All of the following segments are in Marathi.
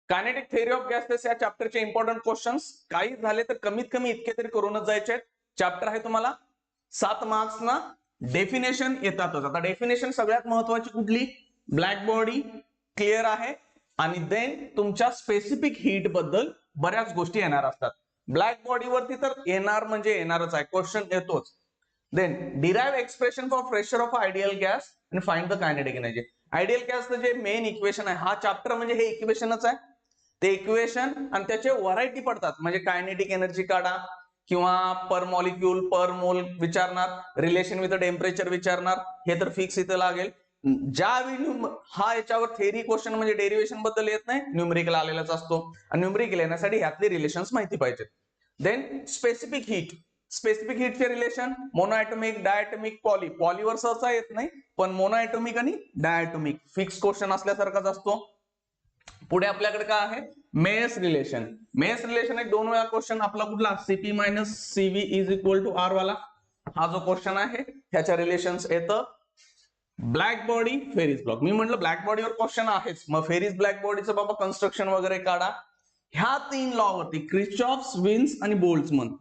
कायनेटिक थेअरी ऑफ गॅसेस या चॅप्टरचे इम्पॉर्टंट क्वेश्चन्स काही झाले तर कमीत कमी इतके तरी करूनच जायचे आहेत. चॅप्टर आहे तुम्हाला 7 मार्क्स ना. डेफिनेशन येतातच. आता डेफिनेशन सगळ्यात महत्वाची कुठली? ब्लॅक बॉडी क्लिअर आहे. आणि देन तुमच्या स्पेसिफिक हीट बद्दल बऱ्याच गोष्टी येणार असतात. ब्लॅक बॉडीवरती तर येणार म्हणजे येणारच आहे, क्वेश्चन येतोच. Then derive expression for pressure of ideal gas आणि find the kinetic energy. Ideal गॅसचं जे मेन इक्वेशन आहे, हा चॅप्टर म्हणजे हे इक्वेशनच आहे. ते इक्वेशन आणि त्याचे व्हरायटी पडतात, म्हणजे कायनेटिक एनर्जी काढा किंवा पर मॉलिक्यूल पर मोल विचारणार, रिलेशन विथ टेम्परेचर विचारणार, हे तर फिक्स इथं लागेल. ज्यावेळी हा याच्यावर थेरी क्वेश्चन म्हणजे डेरिव्हेशन बद्दल येत नाही, न्यूमरिकल आलेलाच असतो. आणि न्यूमरिकल येण्यासाठी ह्यातले रिलेशन्स माहिती पाहिजेत. Then specific heat. स्पेसिफिक हीटचे रिलेशन मोनोएटॉमिक, डायटॉमिक, पॉली. पॉलीवर सहसा येत नाही, पण मोनोएटॉमिक आणि डायटॉमिक फिक्स क्वेश्चन असल्यासारखाच असतो. पुढे आपल्याकडे काय आहे? Mess relation. मेस रिलेशन एक 2 वेळा क्वेश्चन आपला कुठला? CP minus CV is equal to R वाला हा जो क्वेश्चन आहे ह्याच्या रिलेशन्स येतं. Black body Ferry's block. मी म्हटलं ब्लॅक बॉडीवर क्वेश्चन आहेच, मग फेरिस ब्लॅक बॉडीचं बाबा कन्स्ट्रक्शन वगैरे काढा. ह्या 3 लॉ वरती क्रिचॉफ्स, विन्स आणि बोल्ट्झमन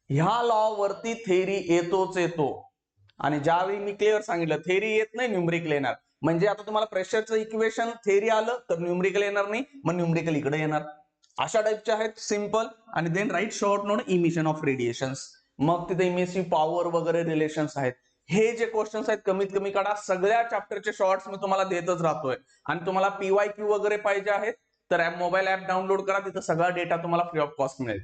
ह्या लॉ वरती थेरी येतोच येतो. आणि ज्यावेळी मी क्लिअर सांगितलं थेरी येत नाही, न्यूमरिकल येणार. म्हणजे आता तुम्हाला प्रेशरचं इक्वेशन थेरी आलं तर न्यूमरिकल येणार नाही, मग न्यूमरिकल इकडे येणार. अशा टाइपचे आहेत सिंपल. आणि then write short note emission of radiations. मग तिथे इमिसिव्ह पॉवर वगैरे रिलेशन्स आहेत. हे जे क्वेश्चन्स आहेत कमीत कमी काढा. सगळ्या चॅप्टरचे शॉर्ट्स मी तुम्हाला देतच राहतोय. आणि तुम्हाला PYQ वगैरे पाहिजे आहेत तर मोबाईल ऍप डाउनलोड करा, तिथं सगळा डेटा तुम्हाला फ्री ऑफ कॉस्ट मिळेल.